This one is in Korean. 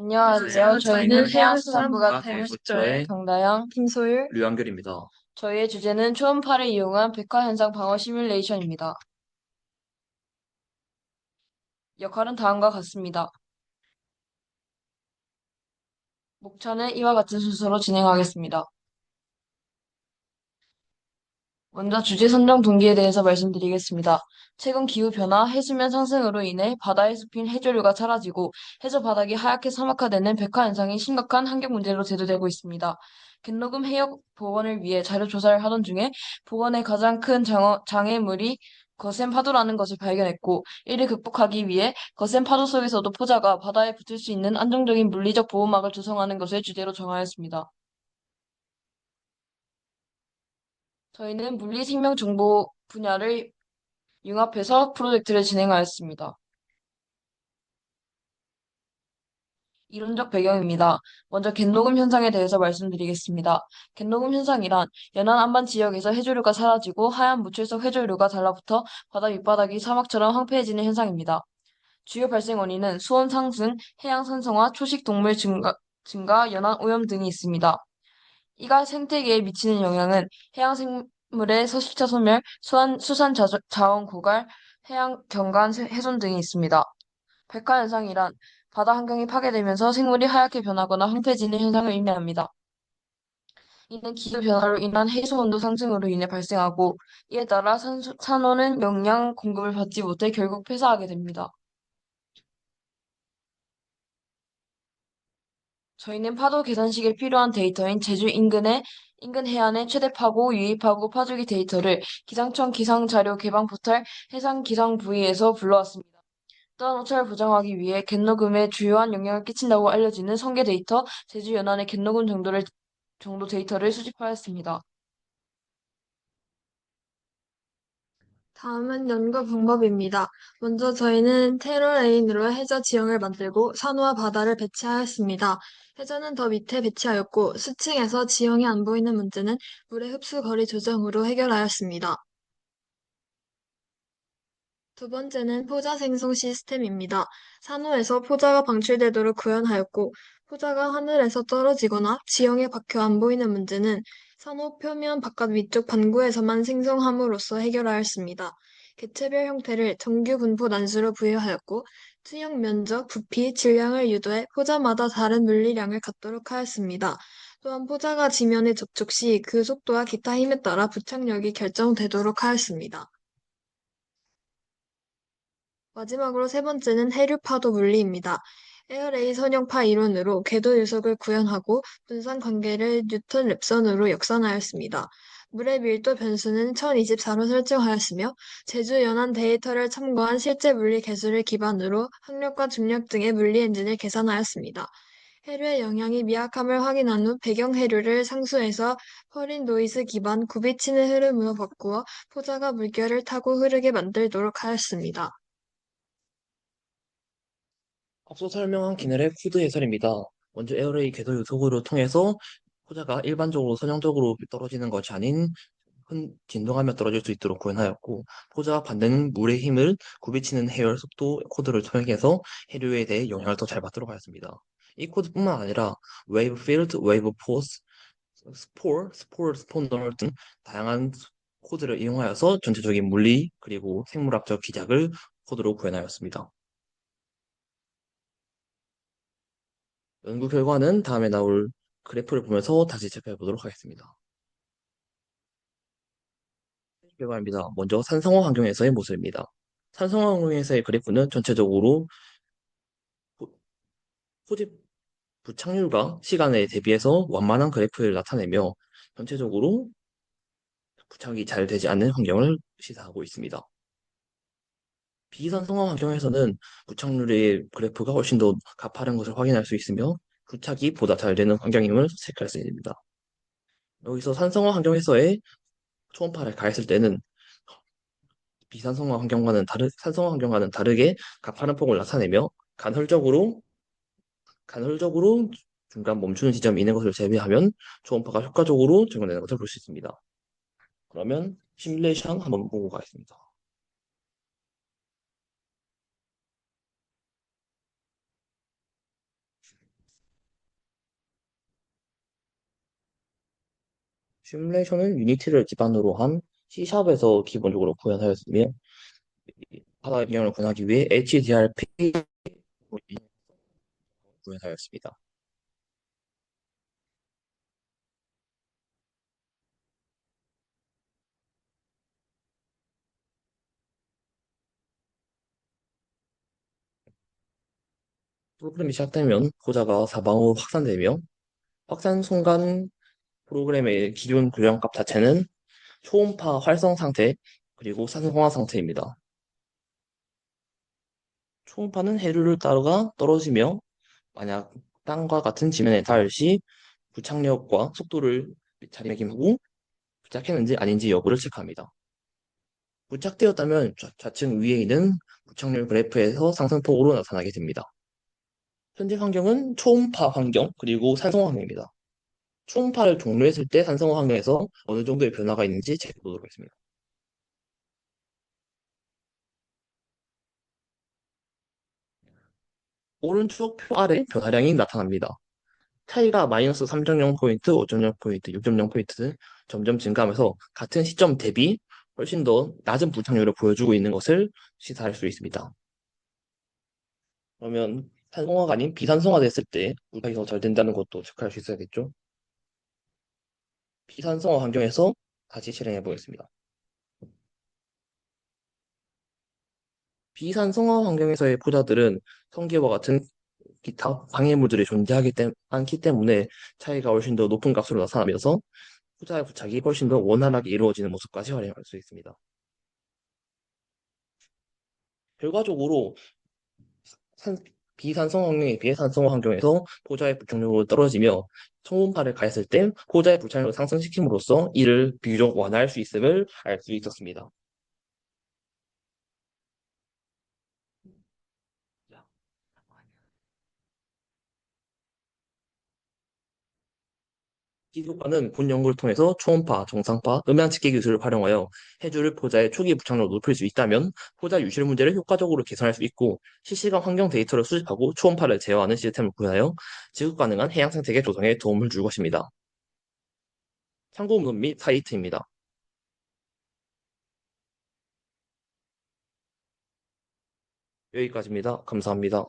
안녕하세요. 저희는 해양수산부가 되고싶어요 강다영, 김소율. 류한결입니다. 저희의 주제는 초음파를 이용한 백화현상 방어 시뮬레이션입니다. 역할은 다음과 같습니다. 목차는 이와 같은 순서로 진행하겠습니다. 먼저 주제 선정 동기에 대해서 말씀드리겠습니다. 최근 기후변화, 해수면 상승으로 인해 바다에 습힌 해조류가 사라지고 해저 바닥이 하얗게 사막화되는 백화현상이 심각한 환경 문제로 대두되고 있습니다. 갯녹음 해역 복원을 위해 자료 조사를 하던 중에 복원의 가장 큰 장애물이 거센 파도라는 것을 발견했고, 이를 극복하기 위해 거센 파도 속에서도 포자가 바다에 붙을 수 있는 안정적인 물리적 보호막을 조성하는 것을 주제로 정하였습니다. 저희는 물리생명정보 분야를 융합해서 프로젝트를 진행하였습니다. 이론적 배경입니다. 먼저 갯녹음 현상에 대해서 말씀드리겠습니다. 갯녹음 현상이란 연안 안반 지역에서 해조류가 사라지고 하얀 무채색 해조류가 달라붙어 바다 밑바닥이 사막처럼 황폐해지는 현상입니다. 주요 발생 원인은 수온 상승, 해양 산성화, 초식 동물 증가, 연안 오염 등이 있습니다. 이가 생태계에 미치는 영향은 해양 생물의 서식처 소멸, 수산 자원 고갈, 해양 경관 훼손 등이 있습니다. 백화 현상이란 바다 환경이 파괴되면서 생물이 하얗게 변하거나 황폐해지는 현상을 의미합니다. 이는 기후 변화로 인한 해수 온도 상승으로 인해 발생하고, 이에 따라 산호는 영양 공급을 받지 못해 결국 폐사하게 됩니다. 저희는 파도 계산식에 필요한 데이터인 제주 인근 해안의 최대 파고, 유입파고, 파주기 데이터를 기상청 기상자료 개방 포털 해상 기상 부위에서 불러왔습니다. 또한 오차를 보장하기 위해 갯녹음에 주요한 영향을 끼친다고 알려지는 성계 데이터, 제주 연안의 갯녹음 정도 데이터를 수집하였습니다. 다음은 연구 방법입니다. 먼저 저희는 테러레인으로 해저 지형을 만들고 산호와 바다를 배치하였습니다. 해저는 더 밑에 배치하였고 수층에서 지형이 안 보이는 문제는 물의 흡수 거리 조정으로 해결하였습니다. 두 번째는 포자 생성 시스템입니다. 산호에서 포자가 방출되도록 구현하였고, 포자가 하늘에서 떨어지거나 지형에 박혀 안 보이는 문제는 산호 표면 바깥 위쪽 반구에서만 생성함으로써 해결하였습니다. 개체별 형태를 정규 분포 난수로 부여하였고, 투영 면적, 부피, 질량을 유도해 포자마다 다른 물리량을 갖도록 하였습니다. 또한 포자가 지면에 접촉 시 그 속도와 기타 힘에 따라 부착력이 결정되도록 하였습니다. 마지막으로 세 번째는 해류파도 물리입니다. 에어레이 선형파 이론으로 궤도 유속을 구현하고 분산 관계를 뉴턴 랩선으로 역산하였습니다. 물의 밀도 변수는 1024로 설정하였으며 제주 연안 데이터를 참고한 실제 물리 계수를 기반으로 항력과 중력 등의 물리 엔진을 계산하였습니다. 해류의 영향이 미약함을 확인한 후 배경 해류를 상수해서 퍼린 노이즈 기반 굽이치는 흐름으로 바꾸어 포자가 물결을 타고 흐르게 만들도록 하였습니다. 앞서 설명한 기ner의 코드 해설입니다. 먼저 에어레이 궤도 요속으로 통해서 포자가 일반적으로 선형적으로 떨어지는 것이 아닌 진동하며 떨어질 수 있도록 구현하였고, 포자가 받는 물의 힘을 굽이치는 해열 속도 코드를 통해서 해류에 대해 영향을 더 잘 받도록 하였습니다. 이 코드뿐만 아니라 웨이브 필드, 웨이브 포스, 스포너 등 다양한 코드를 이용하여서 전체적인 물리 그리고 생물학적 기작을 코드로 구현하였습니다. 연구 결과는 다음에 나올 그래프를 보면서 다시 체크해 보도록 하겠습니다. 결과입니다. 먼저 산성화 환경에서의 모습입니다. 산성화 환경에서의 그래프는 전체적으로 포집 부착률과 시간에 대비해서 완만한 그래프를 나타내며 전체적으로 부착이 잘 되지 않는 환경을 시사하고 있습니다. 비산성화 환경에서는 부착률의 그래프가 훨씬 더 가파른 것을 확인할 수 있으며 부착이 보다 잘 되는 환경임을 체크할 수 있습니다. 여기서 산성화 환경에서의 초음파를 가했을 때는 산성화 환경과는 다르게 가파른 폭을 나타내며 간헐적으로 중간 멈추는 지점이 있는 것을 제외하면 초음파가 효과적으로 적용되는 것을 볼 수 있습니다. 그러면 시뮬레이션 한번 보고 가겠습니다. 시뮬레이션은 유니티를 기반으로 한 C샵에서 기본적으로 구현하였으며 바다 배경을 구현하기 위해 HDRP 구현하였습니다. 프로그램이 시작되면 호자가 사방으로 확산되며 확산 순간 프로그램의 기준 구현값 자체는 초음파 활성 상태 그리고 산성화 상태입니다. 초음파는 해류를 따라가 떨어지며 만약 땅과 같은 지면에 닿을 시 부착력과 속도를 자리매김하고 부착했는지 아닌지 여부를 체크합니다. 부착되었다면 좌측 위에 있는 부착률 그래프에서 상승폭으로 나타나게 됩니다. 현재 환경은 초음파 환경 그리고 산성화 환경입니다. 초음파를 종료했을 때 산성화 환경에서 어느 정도의 변화가 있는지 체크해보도록 하겠습니다. 오른쪽 표 아래 변화량이 나타납니다. 차이가 마이너스 3.0포인트, 5.0포인트, 6.0포인트 점점 증가하면서 같은 시점 대비 훨씬 더 낮은 부착률을 보여주고 있는 것을 시사할 수 있습니다. 그러면 산성화가 아닌 비산성화 됐을 때 부착이 더 잘 된다는 것도 체크할 수 있어야겠죠. 비산성화 환경에서 다시 실행해 보겠습니다. 비산성화 환경에서의 포자들은 성기와 같은 기타 방해물들이 존재하기 않기 때문에 차이가 훨씬 더 높은 값으로 나타나면서 포자의 부착이 훨씬 더 원활하게 이루어지는 모습까지 활용할 수 있습니다. 결과적으로 산- 비산성화 환경에 비해 산성화 환경에서 포자의 부착력이 떨어지며 초음파를 가했을 때 포자의 부착력을 상승시킴으로써 이를 비교적 완화할 수 있음을 알 수 있었습니다. 기교과는 본 연구를 통해서 초음파, 정상파, 음향 측계 기술을 활용하여 해주를 포자의 초기 부착력을 높일 수 있다면 포자 유실 문제를 효과적으로 개선할 수 있고 실시간 환경 데이터를 수집하고 초음파를 제어하는 시스템을 구현하여 지속 가능한 해양 생태계 조성에 도움을 줄 것입니다. 참고 문헌 및 사이트입니다. 여기까지입니다. 감사합니다.